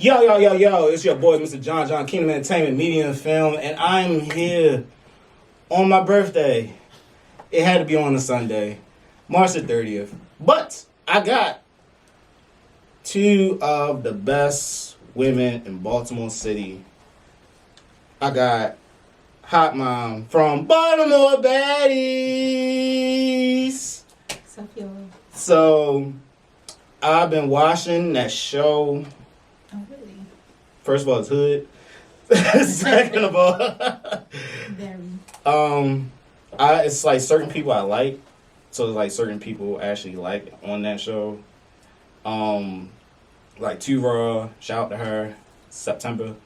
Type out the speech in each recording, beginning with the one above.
Yo, it's your boy, Mr. John, Kingdomentmediafilm, and I'm here on my birthday. It had to be on a Sunday, March the 30th. But I got two of the best women in Baltimore City. I got Hot Mom from Baltimore, Baddies. What's up, y'all? So, I've been watching that show. Oh, really? First of all, it's hood. Second of all, Very. It's like certain people I like. So it's like certain people actually like on that show. Like Too Raw, shout out to her. September.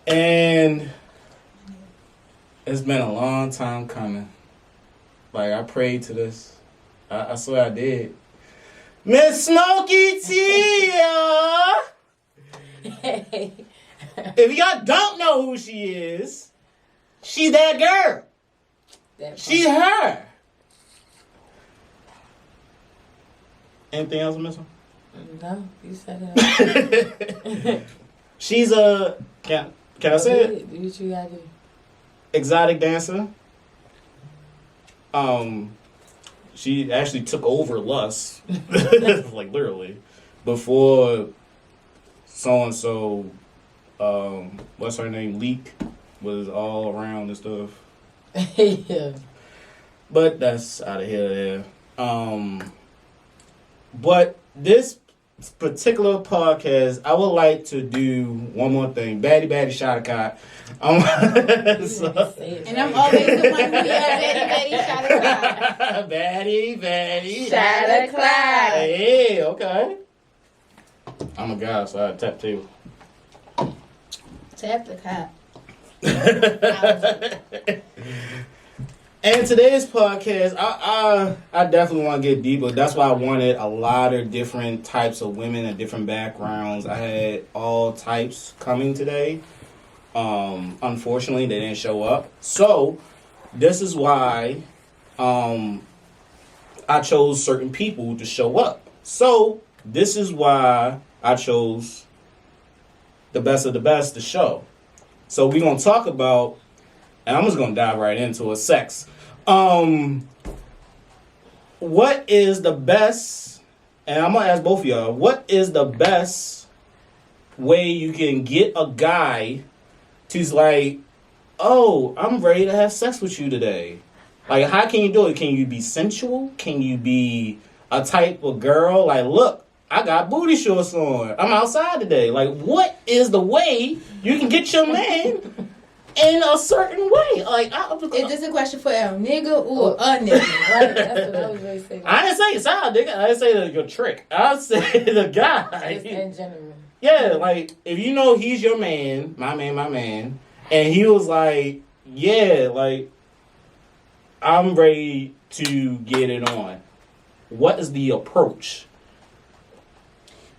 And it's been a long time coming. Like I prayed to this. I swear I did. Miss Smokey Tia! Hey. If y'all don't know who she is, she that girl. She her. Anything else I'm missing? No, you said it. She's a, can I say it? Do what you gotta do. Exotic dancer. She actually took over Lust, like literally, before so-and-so, what's her name, Leak, was all around and stuff. Yeah. But that's out of here. But this particular podcast, I would like to do one more thing. Baddie, shot a cop. And I'm always the one who yells, Baddie, shot a clock. Baddie, Shot a clock. Hey, okay. I'm a guy, so I tap too. Tap the cop. And today's podcast, I definitely want to get deeper. That's why I wanted a lot of different types of women and different backgrounds. I had all types coming today. Unfortunately, they didn't show up. So, this is why I chose certain people to show up. So, this is why I chose the best of the best to show. So, we're going to talk about, and I'm just going to dive right into it, sex. What is the best, and I'm going to ask both of y'all, what is the best way you can get a guy to's like, oh, I'm ready to have sex with you today? Like, how can you do it? Can you be sensual? Can you be a type of girl? Like, look, I got booty shorts on. I'm outside today. Like, what is the way you can get your man in a certain way? Like, is this a question for a nigga or a nigga? Right, that's what I was going to say. I didn't say it's out, nigga. I didn't say your trick. I said the guy. Just in general. Yeah, like, if you know he's your man, my man, and he was like, yeah, like, I'm ready to get it on. What is the approach?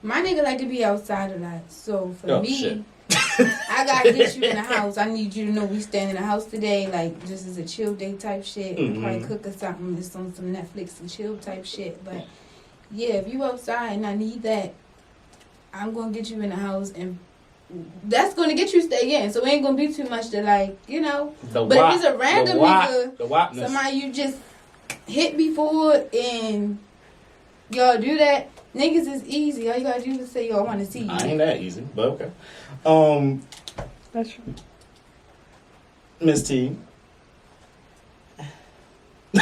My nigga like to be outside a lot. So for me, shit. I gotta get you in the house. I need you to know we staying in the house today. Like, this is a chill day type shit. Mm-hmm. Probably cook or something. It's on some Netflix and chill type shit. But yeah, if you outside and I need that, I'm gonna get you in the house, and that's gonna get you stay in. So it ain't gonna be too much to, like, you know. But if it's a random nigga, somebody you just hit before and y'all do that, niggas is easy. All you gotta do is say, yo, I wanna see you. I ain't that easy, but okay. That's true. Miss T. I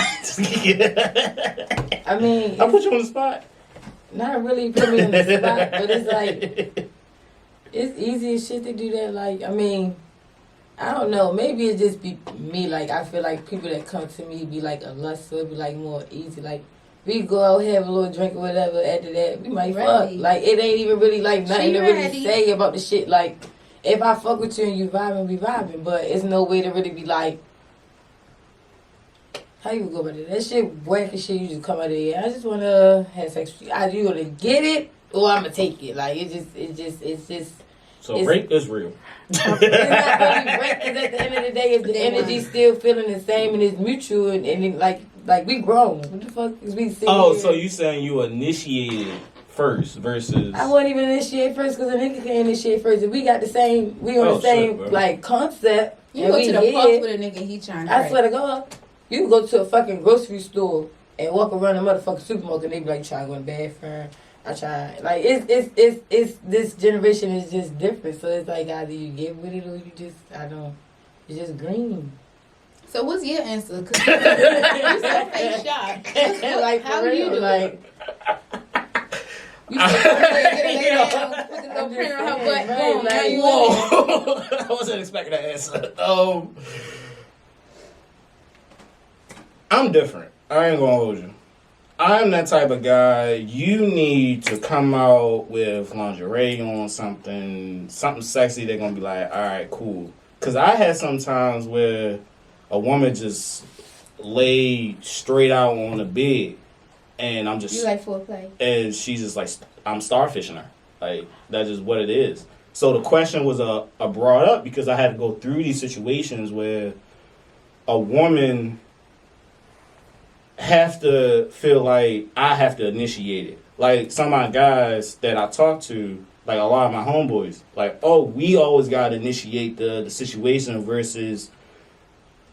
mean, I put you on the spot. not really put me on the spot, but it's like, it's easy as shit to do that. Like, I mean, I don't know. Maybe it just be me. Like, I feel like people that come to me be like a lust, so it be like more easy. Like, we go out, have a little drink or whatever. After that, we might fuck. Like, it ain't even really like nothing to really say about the shit. Like, if I fuck with you and you vibing, we vibing. But it's no way to really be like, how you go about it? That shit whack as shit. You just come out of here. I just wanna have sex with you. Either you gonna get it or I'm gonna take it. Like, it's just So rape is real. It's not really rape because at the end of the day, if the energy's still feeling the same and it's mutual and it, like we grown. What the fuck is we sitting here? So you saying you initiated first versus... I wouldn't even initiate first because a nigga can initiate first. If we got the same, we on the same shit, concept. You go to the park with a nigga, he trying to I swear to God, you can go to a fucking grocery store and walk around a motherfucking supermarket and they be like, try to go to the bathroom. I try. Like, it's this generation is just different. So it's like either you get with it or you just, you're just green. So what's your answer? Because you said face shot. Like, how for do you real, do like, you said, get a down, put the little print on her butt, boom, now you Whoa. I wasn't expecting that answer. I'm different. I ain't gonna hold you. I'm that type of guy. You need to come out with lingerie on something sexy. They're gonna be like, all right, cool. Cause I had some times where a woman just laid straight out on the bed, and I'm just you like foreplay, and she's just like, I'm starfishing her. Like that's just what it is. So the question was brought up because I had to go through these situations where a woman have to feel like I have to initiate it. Like some of my guys that I talk to, like a lot of my homeboys, like, oh, we always gotta initiate the situation versus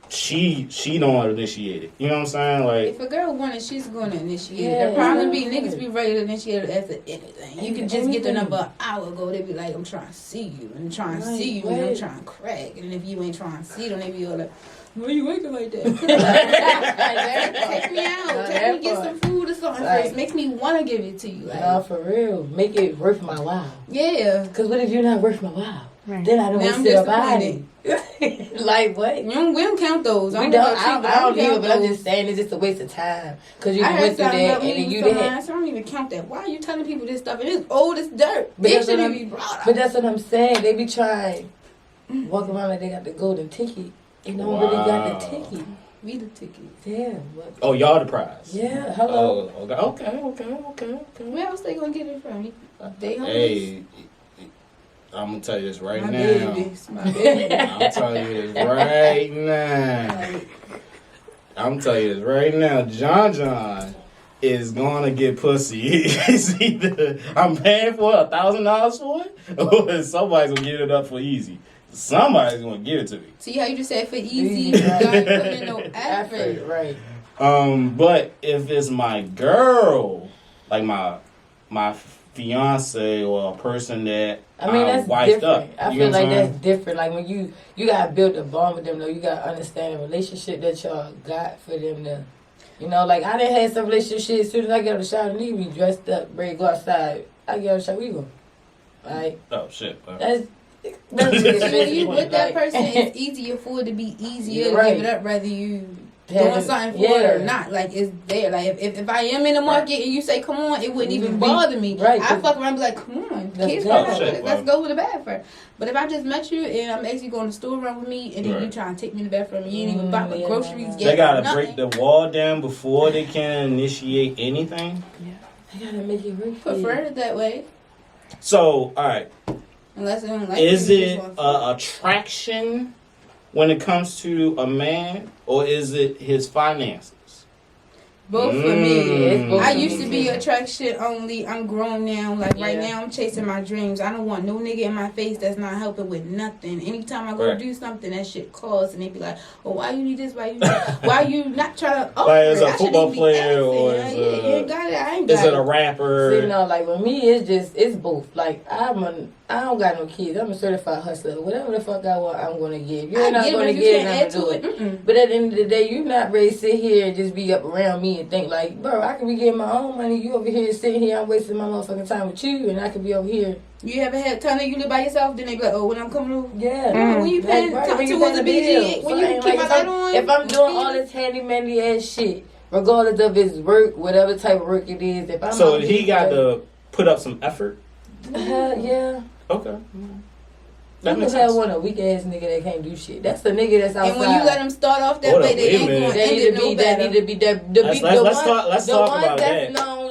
she don't initiate it. You know what I'm saying? Like if a girl wanted, she's gonna initiate it. The problem be niggas be ready to initiate it after anything. You can just get the number an hour ago. They be like, I'm trying to see you, and I'm trying to see you, and I'm trying to crack. And if you ain't trying to see them, they be all like, why you waking like that? Take me out. Take me get some food or something first. Makes me want to give it to you. Like, no, for real. Make it worth my while. Yeah. Because what if you're not worth my while? Right. Then I don't now want to about it. Like what? We don't count those. I don't either, but I'm just saying it's just a waste of time. Because you went through that and then you did. So I don't even count that. Why are you telling people this stuff? And it's old as dirt. But It shouldn't be brought up. But that's what I'm saying. They be trying walk around like they got the golden ticket. They don't really got the ticket. We the ticket. Yeah. oh, y'all the prize. Yeah. Hello. Oh, okay. Where else they gonna get it from? They Hey, I'm gonna tell you this right my now. Babies. My baby. I'm telling you this right now. I'm telling you this right now. John is gonna get pussy. It's either I'm paying for $1,000 for it, or somebody's gonna give it up for easy. Somebody's gonna give it to me. See how you just said for easy, you got putting in no effort. Right. But if it's my girl, like my fiance or a person that I mean, that's wifed different. up, I feel like that's different. Like when you gotta build a bond with them, though. You gotta understand the relationship that y'all got for them to, like I done had some relationship. As soon as I get out of the shower, need me dressed up, ready to go outside. I get out of the shower, we go. Like oh shit. That's when you with that person, it's easier for it to be easier to give it up, whether you doing something for it or not. Like it's there. Like if I am in the market and you say come on, it wouldn't even bother me. Right. I fuck around and be like, come on, kids, let's go to the bathroom. But if I just met you and I'm actually going to the store run with me and then you trying to take me to the bathroom and you ain't even buy my groceries, they gotta break the wall down before they can initiate anything. Yeah, they gotta make it work. Prefer it that way. So all right. Unless is it attraction when it comes to a man, or is it his finances? Both for me. Both I used to be attraction only. I'm grown now. Like right now, I'm chasing my dreams. I don't want no nigga in my face that's not helping with nothing. Anytime I go do something, that shit costs, and they be like, "Oh, why you need this? Why you not trying to?" Oh, like as a football player, or as you ain't got it. I ain't got is it a rapper? See, no, like with me, it's both. Like I don't got no kids. I'm a certified hustler. Whatever the fuck I want, I'm gonna give. You're not gonna give, I'm gonna do it. Mm-mm. But at the end of the day, you're not ready to sit here and just be up around me and think like, bro, I could be getting my own money. You over here sitting here, I'm wasting my motherfucking time with you, and I could be over here. You ever had time that you live by yourself? Then they be like, oh, when I'm coming over, yeah. When you paying towards the BG, when you keep my light on. If I'm doing all this handy-mandy ass shit, regardless of his work, whatever type of work it is, if I'm so he got to put up some effort. Yeah. Okay. That makes sense. One a weak ass nigga that can't do shit. That's the nigga that's outside. And when you let them start off that way, they ain't going to end it no better. That need to be the Let's talk about that's that. known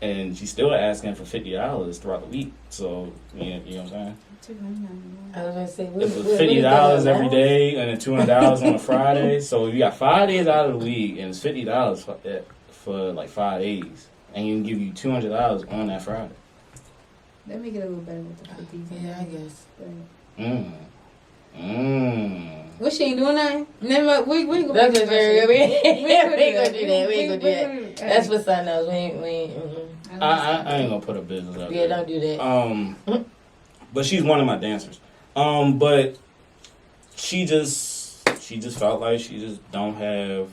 and she's still asking for $50 throughout the week. So you know what I'm saying? I was gonna say, If it's $50 every day and then $200 on a Friday, so you got 5 days out of the week and it's $50 for like 5 days, and you can give you $200 on that Friday. Let me get a little better with the 50s. Yeah, I guess. What, she ain't doing nothing? Never. We ain't gonna That's do just very good. We ain't gonna do that. We ain't gonna do that. that. That's for something else. We ain't. I ain't gonna put a business out Yeah, there. don't do that. But she's one of my dancers. But she just felt like she just don't have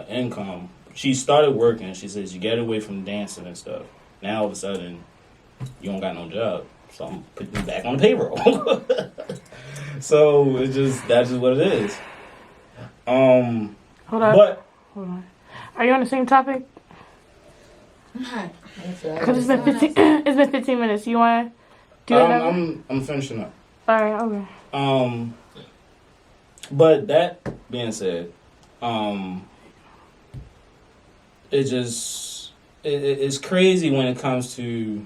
income. She started working. She says you get away from dancing and stuff. Now all of a sudden you don't got no job, so I'm putting you back on the payroll. So that's just what it is. Hold on. But Hold on. Are you on the same topic? I'm hot. Because it's been 15. It's been 15 minutes. You want to do another? I'm finishing up. All right. Okay. But that being said, it's crazy when it comes to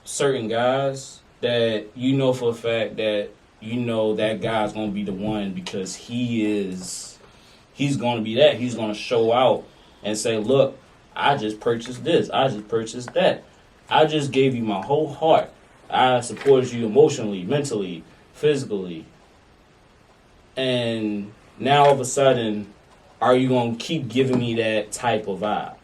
certain guys that you know for a fact that you know that guy's gonna be the one because he's gonna be that. He's gonna show out and say, look, I just purchased this, I just purchased that. I just gave you my whole heart. I supported you emotionally, mentally, physically. And now all of a sudden, are you gonna keep giving me that type of vibe?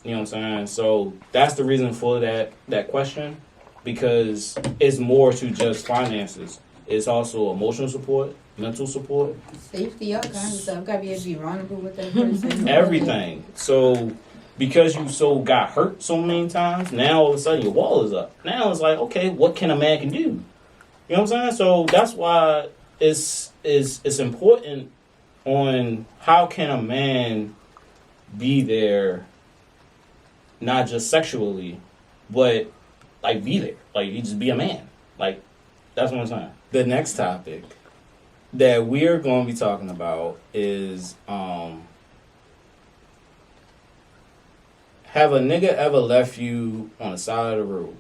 You know what I'm saying? So that's the reason for that question, because it's more to just finances. It's also emotional support, mental support, Safety, all kinds of stuff. Gotta be able to be vulnerable with that person. everything. So because you got hurt so many times, now all of a sudden your wall is up. Now it's like, okay, what can a man can do? You know what I'm saying? So that's why it's important on how can a man be there, not just sexually, but like be there. Like you just be a man. Like that's what I'm saying. The next topic that we're going to be talking about is have a nigga ever left you on the side of the road?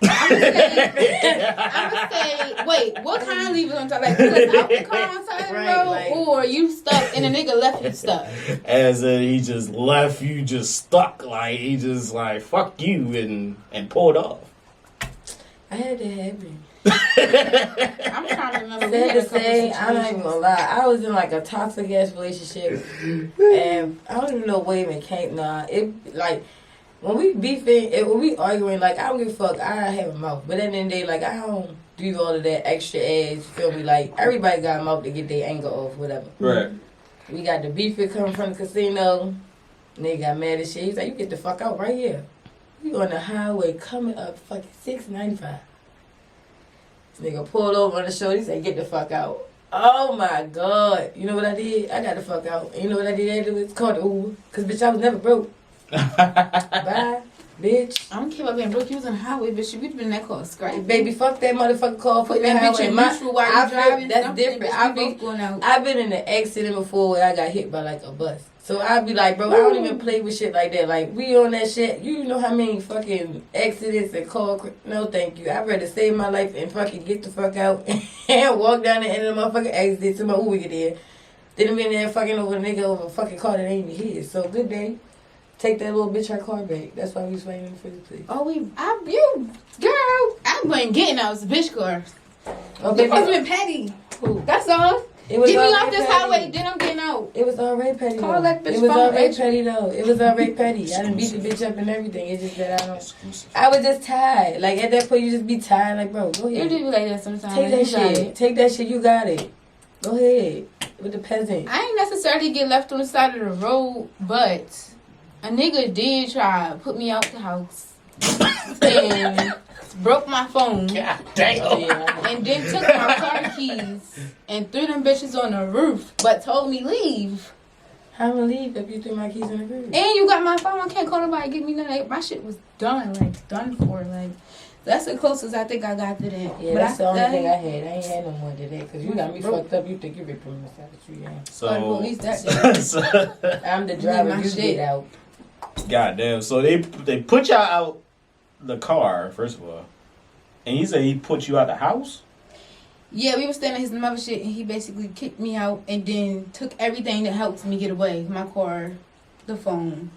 I'm gonna say, wait, what kind of leave on top? Like, pull us out the car on side of the Right, road, like- or you stuck and a nigga left you stuck? As in he just left you just stuck. Like he just like fuck you and pulled off. I had that happen. I'm trying to remember. We Sad had a to couple say, I'm not even situations. gonna lie. I was in like a toxic ass relationship, and I don't even know what even came. Nah, it like when we beefing, when we arguing, like I don't give a fuck. I have a mouth, but at the end of the day, like I don't do all of that extra ass. Feel me? Like everybody got a mouth to get their anger off, whatever. Right. We got the beefing coming from the casino. Nigga got mad as shit. He's like, "You get the fuck out right here. We on the highway coming up fucking 695." This nigga pulled over on the shoulder. He said, "Get the fuck out." Oh my God. You know what I did? I got the fuck out. And you know what I did? It's called the Uber. Because, bitch, I was never broke. Bye, bitch. I don't care about being broke. You was on the highway, bitch. You'd been in that car scratch. Baby, fuck that motherfucking car. Put that That bitch highway. in neutral while you driving. That's something, different. bitch, we both going out. I've been in an accident before where I got hit by like a bus. So I'd be like, bro, I don't even play with shit like that. Like, we on that shit. You know how many fucking accidents and no thank you. I'd rather save my life and fucking get the fuck out and walk down the end of the motherfucking accident to my Uber get there. Then be in there fucking over a nigga over a fucking car that ain't even his. So good day. Take that little bitch her car back. That's why we was fighting in the first place. Oh, girl, I wasn't getting out. It was a bitch car. Oh, You baby. supposed to be petty. Who? That's all. It was Get me already off this petty. highway, then I'm getting out. It was already petty. Call though. that bitch It was phone, already bitch. petty though. It was already petty. I done beat the bitch up and everything. It's just that I don't. Exclusive. I was just tired. Like at that point, you just be tired. Like, bro, go You ahead. do be like that sometimes. Take that You got shit. it. Take that shit. You got it. Go ahead with the peasant. I ain't necessarily get left on the side of the road, but a nigga did try to put me out the house and broke my phone. God damn. Oh yeah. And then took my car keys and threw them bitches on the roof, but told me leave. How am I leave if you threw my keys in the crib? And you got my phone. I can't call nobody. Give me none. My shit was done. Like done for. Like that's the closest I think I got to that. Yeah, but that's the only thing I had. I ain't had no more than that because you got me fucked up. You think you ripped from the side of the street? So, the police that I'm the driver. You shit get out. Goddamn. So they put y'all out the car first of all, and he said he put you out the house. Yeah, we were staying at his mother's shit, and he basically kicked me out and then took everything that helped me get away. My car, the phone,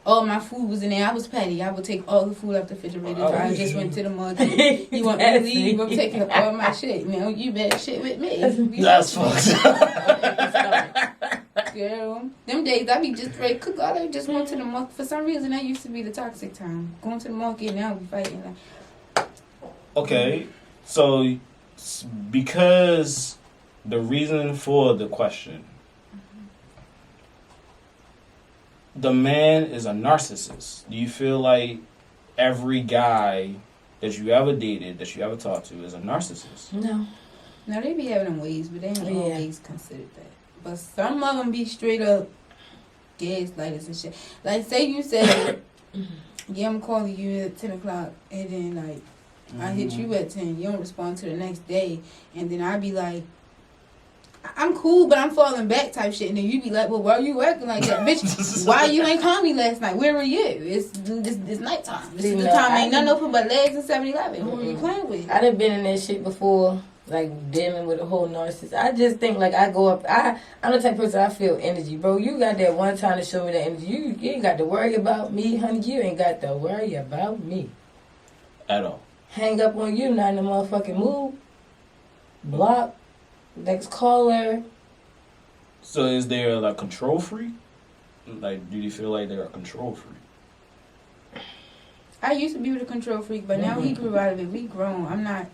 all my food was in there. I was petty. I would take all the food off the refrigerator. Oh, I just went to the market. You want me to leave? I'm taking up all my shit. You know, you better shit with me. That's fucked up. Girl, them days I be just ready to cook all that. Just went to the market. For some reason, that used to be the toxic time. Going to the market, now we fighting. Like, Okay, so because the reason for the question, the man is a narcissist. Do you feel like every guy that you ever dated, that you ever talked to, is a narcissist? No. now they be having them ways, but they ain't always considered that. But some of them be straight up gaslighters and shit. Like, say you say, yeah, I'm calling you at 10 o'clock, and then, like, I hit you at 10. You don't respond to the next day. And then I be like, I'm cool, but I'm falling back type shit. And then you be like, well, why are you working like that? Bitch, why you ain't call me last night? Where were you? It's nighttime. This is the time ain't nothing open but legs and 7-Eleven. Who are you playing with? I done been in that shit before, like dealing with a whole narcissist. I just think like I go up. I'm the type of person I feel energy, bro. You got that one time to show me that energy. You ain't got to worry about me, honey. You ain't got to worry about me At all. Hang up on you, not in the motherfucking mood. Block. Next caller. So is there like control freak? Like, do you feel like they're a control freak? I used to be with a control freak, but now he grew out of it. We grown.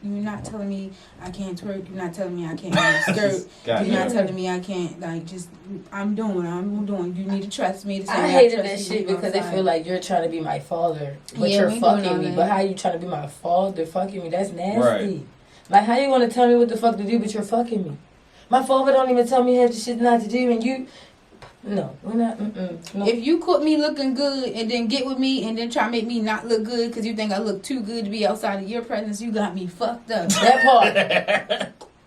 You're not telling me I can't twerk. You're not telling me I can't skirt. You're not telling me I can't, like, just, I'm doing what I'm doing. You need to trust me. I hated that shit because they feel like you're trying to be my father, but you're fucking me. But how you trying to be my father fucking me? That's nasty. Right. Like, how you gonna tell me what the fuck to do, but you're fucking me? My father don't even tell me half the shit not to do, and you... No, we're not. No. If you caught me looking good and then get with me and then try to make me not look good because you think I look too good to be outside of your presence, you got me fucked up. That part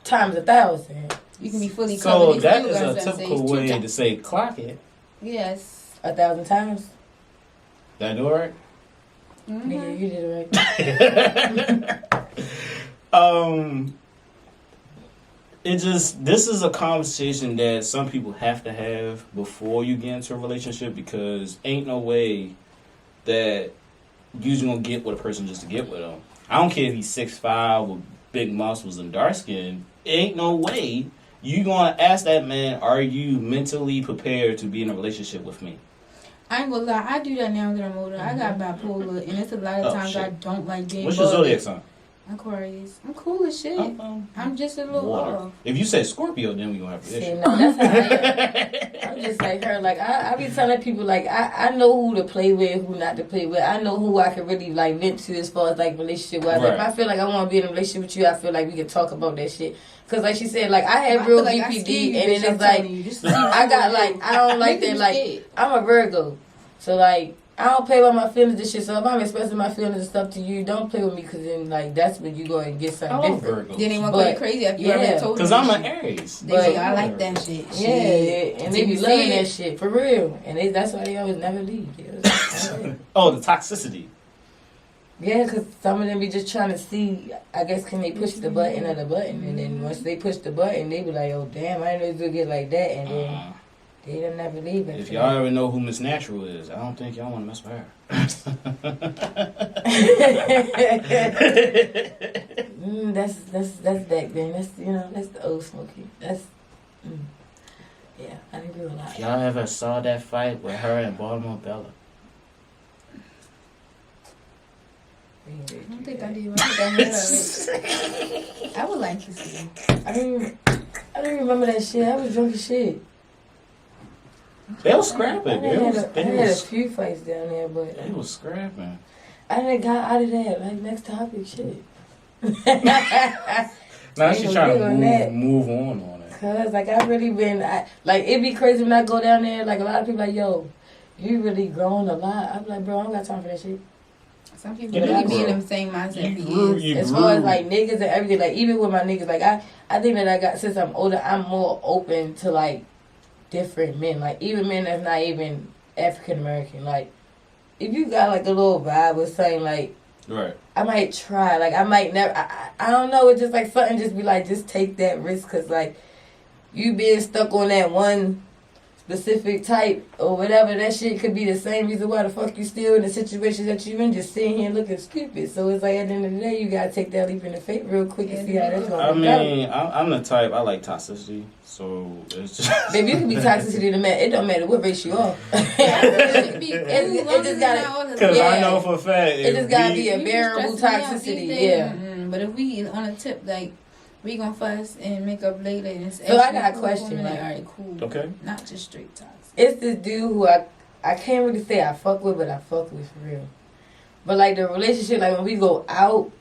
times 1,000. You can be fully covered. So that is a typical way to say clock it. Yes. 1,000 times. That do it right? Mm-hmm. Yeah, you did it right. This is a conversation that some people have to have before you get into a relationship, because ain't no way that you're just gonna get with a person just to get with them. I don't care if he's 6'5" with big muscles and dark skin. Ain't no way you gonna ask that man, are you mentally prepared to be in a relationship with me? I ain't gonna lie, I do that now that I'm older. I got bipolar, and it's a lot of times I don't like being What's your zodiac sign? Aquarius. I'm cool as shit. I'm just a little water. off. If you say Scorpio, then we gonna have an issue. No, that's how I am. I'm just like her. Like I be telling people, like I know who to play with, who not to play with. I know who I can really like vent to as far as like relationship wise. Right. Like, if I feel like I want to be in a relationship with you, I feel like we can talk about that shit. Cause like she said, like I have real like BPD, and then it's like I got like I don't like that. Like I'm a Virgo, so like. I don't play with my feelings and shit, so if I'm expressing my feelings and stuff to you, don't play with me, because then, like, that's when you go and get something different. Then they want to go crazy after you already told because I'm an Aries. But I like that shit. Yeah, and they be loving that shit, for real. And that's why they always never leave. Oh, the toxicity. Yeah, because some of them be just trying to see, I guess, can they push the button or the button, and then once they push the button, they be like, oh, damn, I didn't know it would get like that, and then... They don't never leave it. If y'all ever know who Miss Natural is, I don't think y'all want to mess with her. That's back then. That's that's the old Smokey. That's yeah. I agree with a lot. If y'all ever saw that fight with her and Baltimore Bella. I don't think I did. I heard of it. I would like to see. I don't remember that shit. I was drunk as shit. They was scrapping. I had a few fights down there, but they was scrapping. I didn't got out of that. Like, next topic, shit. Now she's trying to move on it. Cause like I really been like it'd be crazy when I go down there. Like a lot of people like, yo, you really grown a lot. I'm like, bro, I don't got time for that shit. Some people really be in them same mindset for years. As far as like niggas and everything, like even with my niggas, like I think that I got since I'm older, I'm more open to like different men, like even men that's not even African American. Like if you got like a little vibe or something, like right, I might try. Like I might never. I don't know. It's just like something. Just be like, just take that risk, cause like you being stuck on that one specific type or whatever, that shit could be the same reason why the fuck you still in the situation that you in, just sitting here looking stupid. So it's like at the end of the day, you gotta take that leap in the faith real quick and see how that's gonna go. I mean, I'm the type, I like toxicity, so it's just... Baby, you can be toxicity to man. It don't matter what race you are. It just gotta... Because I know for a fact... It just gotta be a bearable toxicity, yeah. But if we on a tip, like, we gonna fuss and make up later. And it's so I got a question. Like, all right, cool. Okay. Not just straight toxic. It's this dude who I can't really say I fuck with, but I fuck with for real. But like the relationship, like when we go out,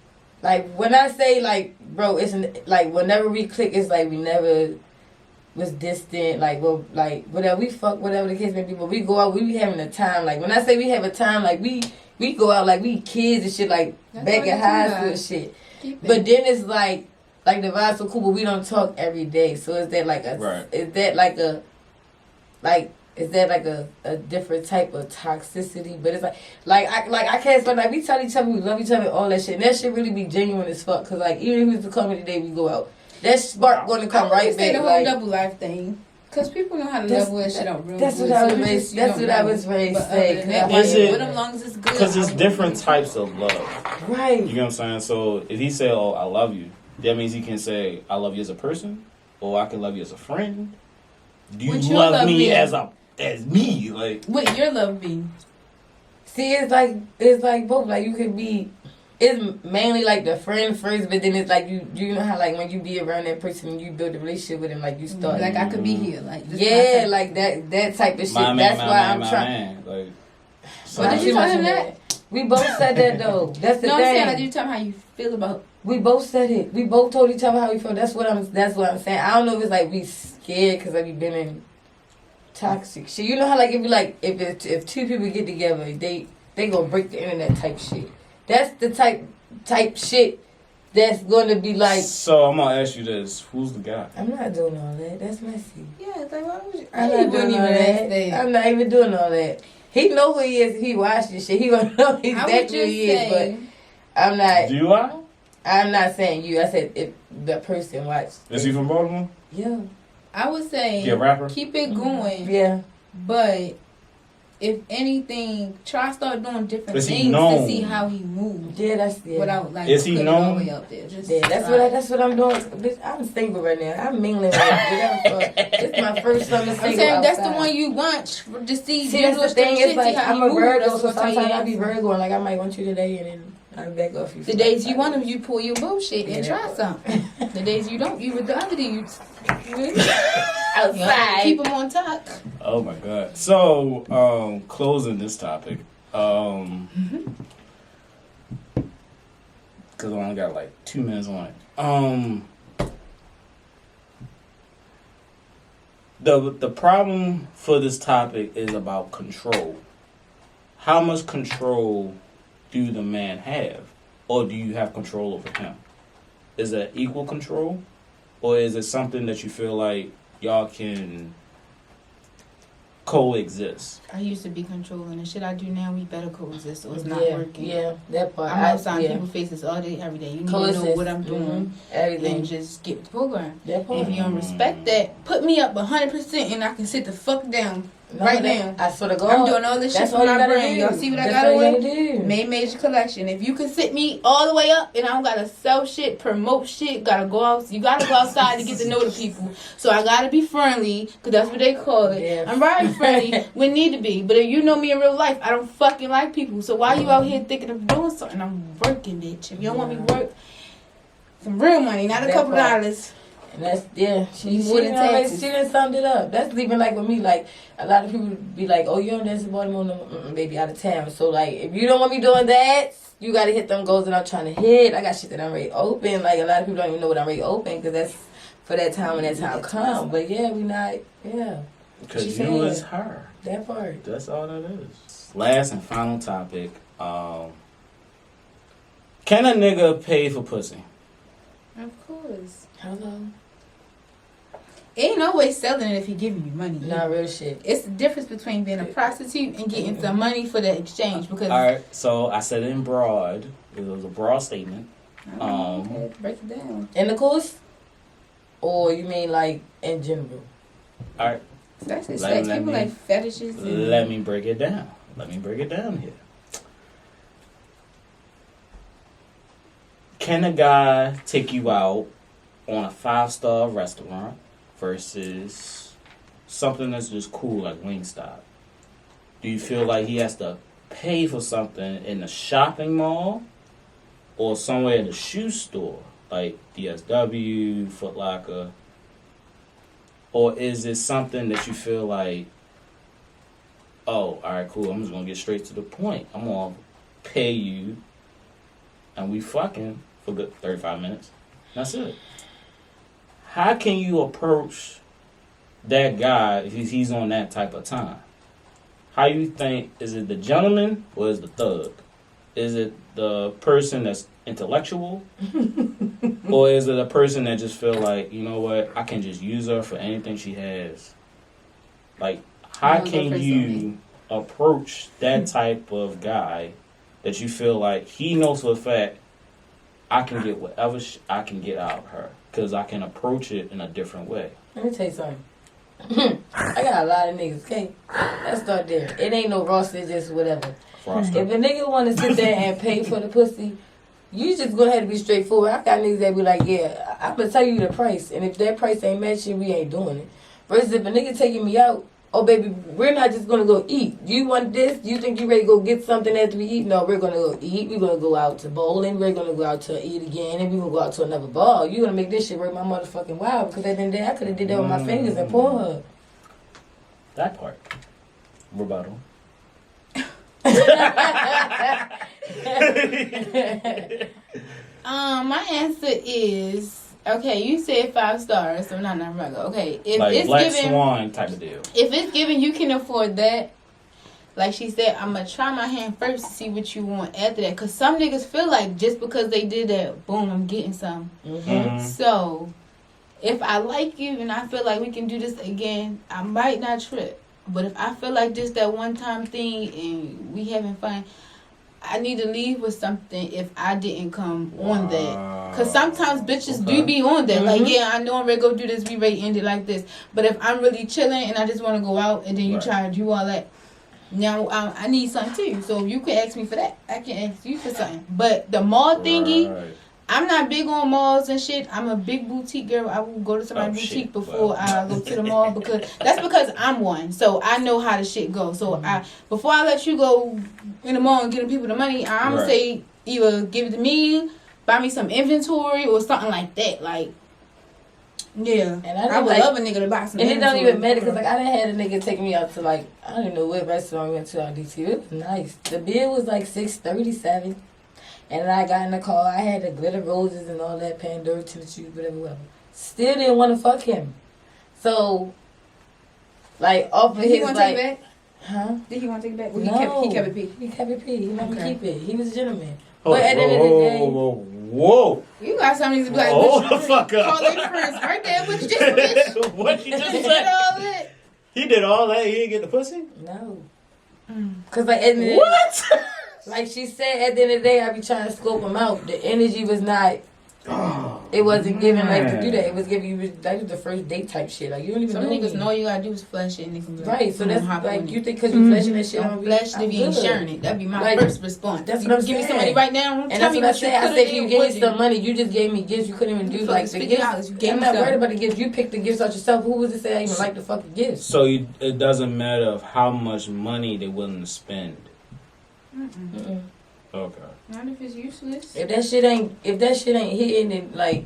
like when I say like, bro, it's like whenever we click, it's like we never was distant. Like well, like whatever we fuck, whatever the case may be. But we go out, we be having a time. Like when I say we have a time, like we go out like we kids and shit, like that's back in high school and shit. But then it's like the vibe's so cool, but we don't talk every day. So is that like a right. Is that like a different type of toxicity? But it's like I can't explain. Like we tell each other we love each other, all that shit. And that shit really be genuine as fuck. Cause like even if he was to call me today, we go out. That spark going to come right back. The whole like, double life thing. Cause people know how to level that shit up real That's good. what I was ready to say. Because it's different types of love. Right. You know what I'm saying? So if he say, "Oh, I love you," that means he can say, "I love you as a person," or "I can love you as a friend." Do you love me as me? Like, what your love be? See, it's like both. Like you could be. It's mainly like the friend first, but then it's like you know how like when you be around that person, you build a relationship with him, like you start like I could be here, like yeah, like that type of shit. That's why I'm trying. Like, but did you tell him that? We both said that though. That's the thing. I'm saying like you tell him how you feel about. We both said it. We both told each other how we feel. That's what I'm saying. I don't know if it's like we scared because we've been in toxic shit. You know how like if two people get together, they gonna break the internet type shit. That's the type shit that's going to be like... So, I'm going to ask you this. Who's the guy? I'm not doing all that. That's messy. Yeah, it's like, why would you... I'm not doing all that. I'm not even doing all that. He know who he is. He watched this shit. He going to know exactly who he is, but I'm not... Do I? I'm not saying you. I said if the person watched. Is he from Baltimore? Yeah. I would say... He a rapper? Keep it going. Yeah. But... If anything, try start doing different things known? To see how he moves. Yeah, that's yeah. Without like is he known? All the way up there. Just yeah, that's what I'm doing. Bitch, I'm single right now. I'm mingling right now. It's my first summer single. I'm saying outside. that's the one you want to see. See, that's the thing. It's like I'm a Virgo, so sometimes I be Virgo, and like I might want you today, and then I back off you. The days you want them, you pull your bullshit and try something. The days you don't, you with the other dudes. Outside. Keep them on top. Oh my god. So, closing this topic. Because I only got like 2 minutes on it. The problem for this topic is about control. How much control do the man have? Or do you have control over him? Is it equal control? Or is it something that you feel like y'all can coexist? I used to be controlling. The shit I do now, we better coexist, so it's not working. Yeah, that part. I'm outside people's faces all day, every day. You need to know what I'm doing. Everything. And just get with the program. That part. If you don't respect that, put me up 100% and I can sit the fuck down. Right now. I swear to God. I'm doing all this shit for my brain. Y'all see what I got on? Made major collection. If you can sit me all the way up and I don't gotta sell shit, promote shit, gotta go out. You gotta go outside to get to know the people. So I gotta be friendly, because that's what they call it. Yeah. I'm very friendly when need to be. But if you know me in real life, I don't fucking like people. So why you out here thinking of doing something? I'm working, bitch. If you don't want me to work, some real money, not a couple dollars. And that's, she done summed it up. That's even like with me, like, a lot of people be like, oh, you don't dance in Baltimore, no, baby, out of town. So, like, if you don't want me doing that, you got to hit them goals that I'm trying to hit. I got shit that I'm ready open. Like, a lot of people don't even know what I'm ready open, because that's for that time when that time come. But yeah, we not. Yeah, Because She you said is her. that part. That's all that is. Last and final topic. Can a nigga pay for pussy? Of course. Hello. Ain't no way selling it if he giving you money. Not real shit. It's the difference between being a prostitute and getting some money for the exchange. Because All right, so I said it in broad. It was a broad statement. okay, break it down. Intercourse, or you mean like in general? All right, That's his Let- sex. let People me- like fetishes. And let me break it down. Let me break it down here. Can a guy take you out on a 5-star restaurant versus something that's just cool like Wingstop? Do you feel like he has to pay for something in the shopping mall or somewhere in the shoe store like DSW, Foot Locker? Or is it something that you feel like, oh, all right, cool, I'm just going to get straight to the point. I'm going to pay you and we fucking for good 35 minutes. That's it. How can you approach that guy if he's on that type of time? How you think, is it the gentleman or is it the thug? Is it the person that's intellectual? Or is it a person that just feel like, you know what, I can just use her for anything she has? Like, how can you approach that type of guy that you feel like he knows for a fact I can get whatever I can get out of her because I can approach it in a different way? Let me tell you something. I got a lot of niggas, okay? Let's start there. It ain't no Ross, it's just whatever. Frosty. If a nigga want to sit there and pay for the pussy, you just gonna have to be straightforward. I got niggas that be like, yeah, I'm gonna tell you the price. And if that price ain't matching, we ain't doing it. Versus if a nigga taking me out, oh baby, we're not just gonna go eat. You want this? You think you ready to go get something after we eat? No, we're gonna go eat. We're gonna go out to bowling. We're gonna go out to eat again. And we're gonna go out to another bar. You gonna make this shit work my motherfucking wow. Because at the end of the day, I could have did that with my fingers and Pornhub. That part. Rebuttal. My answer is okay. You said 5 stars, so not regular. Okay, if Like it's Black given, Swan type of deal. if it's given, you can afford that. Like she said, I'm gonna try my hand first to see what you want after that. Cause some niggas feel like just because they did that, boom, I'm getting some. Mm-hmm. So, if I like you and I feel like we can do this again, I might not trip. But if I feel like just that one time thing and we having fun, I need to leave with something if I didn't come on that. Because sometimes bitches do be on that. Like, yeah, I know I'm ready to go do this. We ready to end it like this. But if I'm really chilling and I just want to go out and then you try to do all that, now I need something too. So if you could ask me for that, I can ask you for something. But the mall thingy, I'm not big on malls and shit. I'm a big boutique girl. I will go to somebody's boutique before I go to the mall because I'm one. So I know how the shit goes. So before I let you go in the mall and getting people the money, I'm gonna say either give it to me, buy me some inventory or something like that. Like, yeah, And I would like, love a nigga to buy some. And it don't inventory. even matter because like I done had a nigga take me out to like I don't even know what restaurant we went to out DC. It was nice. The bill was like $637. And I got in the car. I had the glitter roses and all that, Pandora tennis shoes, whatever. Still didn't want to fuck him. So, like, off of Did he his, want to like... take it back? Huh? Did he want to take it back? Well, No. He kept it P. He kept it P. He let me keep it. He was a gentleman. Oh, But at the end of the day... Whoa. You got some niggas be like, Hold bitch, the fuck up. call their friends right there, what you just bitch. What you just Did said? all that. He did all that. He didn't get the pussy. No. Because, like, at the end What? like she said, at the end of the day, I be trying to scope him out. The energy was not... It wasn't giving like to do that. It was giving you like the first date type shit. Like you don't even Some know niggas me. know you gotta do is flesh it and niggas be like, Right, so that's hop like on you it. think because you fleshing that shit on Don't me, flesh I'm if you ain't good. sharing it. That'd be my Like, first response. that's You what I'm give me saying. some money right now. And Tell that's me what I what you said. I put said in. you gave me What some money. You just gave me gifts. You couldn't even do You like fucking the $50. gifts. You gave I'm me not some. worried about the gifts. You picked the gifts out yourself. Who was to say I even like the fucking gifts? So it doesn't matter of how much money they're willing to spend. Okay. Not if it's useless. If that shit ain't hitting, and like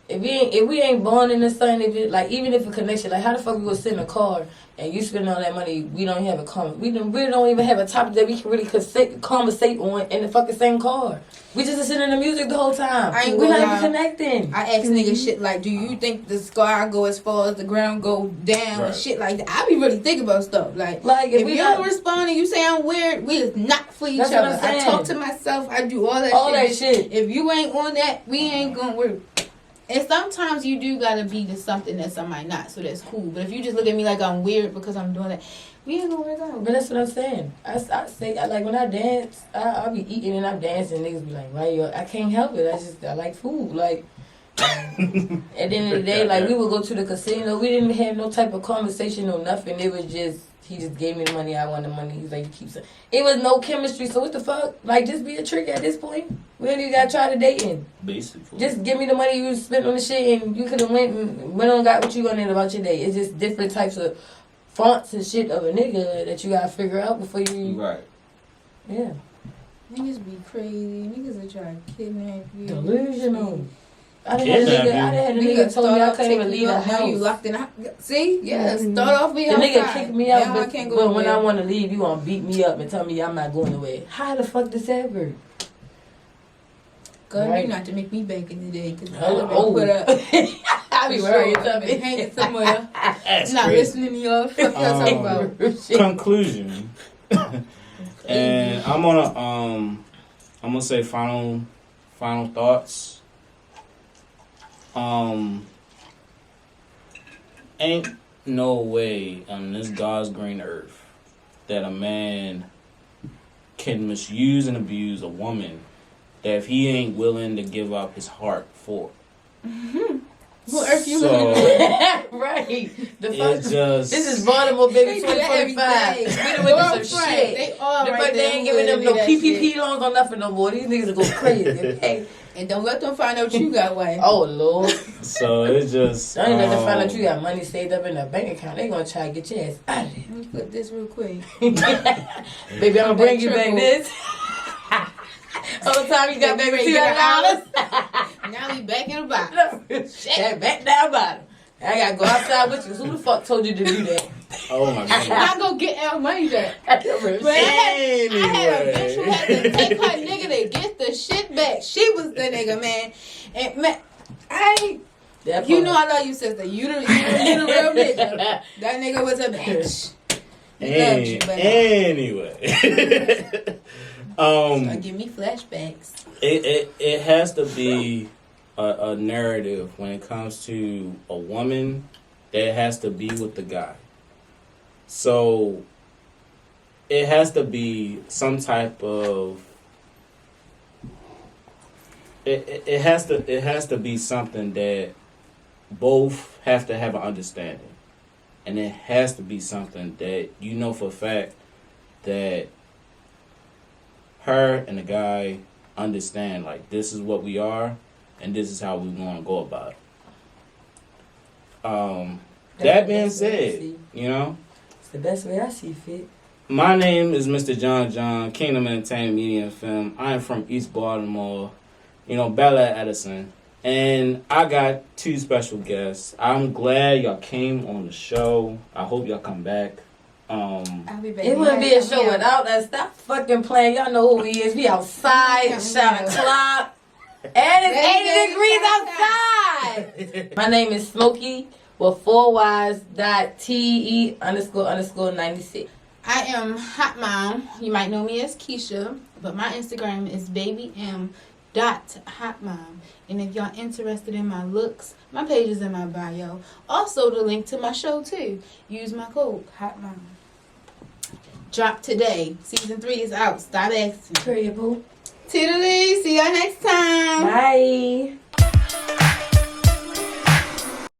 If we ain't born in the sun, if it like even if a connection, like how the fuck we gonna sit in a car and you spend all that money, we don't have we don't even have a topic that we can really conversate on in the fucking same car. We just listening to music the whole time. We're not even connecting. I ask niggas shit like, do you think the sky go as far as the ground go down and shit like that? I be really thinking about stuff. Like if you don't respond and you say I'm weird, we is not for each other. I talk to myself. I do all that shit. If you ain't on that, we ain't gonna work. And sometimes you do gotta be to something that somebody not, so that's cool. But if you just look at me like I'm weird because I'm doing that, we ain't gonna work out. But that's what I'm saying. I say, like when I dance, I be eating and I'm dancing. Niggas be like, why I can't help it. I like food. Like at the end of the day, like we would go to the casino. We didn't have no type of conversation or nothing. It was just he just gave me the money. I want the money. He's like, it was no chemistry. So what the fuck? Like just be a trick at this point. We ain't even gotta try to dating. Basically, just give me the money you spent on the shit, and you could have went on got what you wanted about your day. It's just different types of fonts and shit of a nigga that you gotta figure out before you. Right. Yeah. Niggas be crazy. Niggas are trying to kidnap you. Delusional. I didn't have a nigga told me I couldn't even leave the house. You locked in the house. See? Yeah, start off with the nigga kicked me out, but when I want to leave, you gonna beat me up and tell me I'm not going away. How the fuck does that work? Girl, you not to make me bank in the day because I would have put up. I be worried. I've been hanging somewhere. Not listening to y'all. Fuck y'all talking about. Conclusion. And I'm gonna say final thoughts. Ain't no way on this God's green earth that a man can misuse and abuse a woman that if he ain't willing to give up his heart for. Mm-hmm. What earth you living in? Right. This is Baltimore, baby, 2025. We done went to some shit. They all right. They ain't giving them no PPP loans or nothing no more. These niggas are going crazy. Okay? And don't let them find out you got one. Oh, Lord. So it's just... Don't let them find out you got money saved up in a bank account. They gonna try to get your ass out of there. Let me flip this real quick. Baby, I'm gonna bring you back this. All the time you got back $200. Now we back in the bottom. Shit, back down bottom. I gotta go outside with you. Who the fuck told you to do that? Oh my God. I go get our money back. I had a bitch who had to take her nigga to get the shit back. She was the nigga, man. And man, you know I love you, sister. You the real nigga. That nigga was a bitch. Anyway. Give me flashbacks. It has to be a narrative when it comes to a woman that has to be with the guy. So it has to be some type of it has to be something that both have to have an understanding. And it has to be something that you know for a fact that her and the guy understand, like, this is what we are and this is how we want to go about it. That being said, you know, it's the best way I see fit. My name is Mr. John, Kingdomentmediafilm. I am from East Baltimore, Bella Edison. And I got 2 special guests. I'm glad y'all came on the show. I hope y'all come back. I'll be back. It wouldn't be a show without us. Stop fucking playing. Y'all know who he is. We outside, shot o'clock. And it's 80 degrees outside. My name is Smokey with 4ys.te__96. I am Hot Mom. You might know me as Keisha, but my Instagram is babym.hotmom. And if y'all interested in my looks, my page is in my bio. Also, the link to my show too. Use my code HOTMOM. Drop today. Season 3 is out. Stop asking. Pretty boo. Toodaloo. See y'all next time. Bye.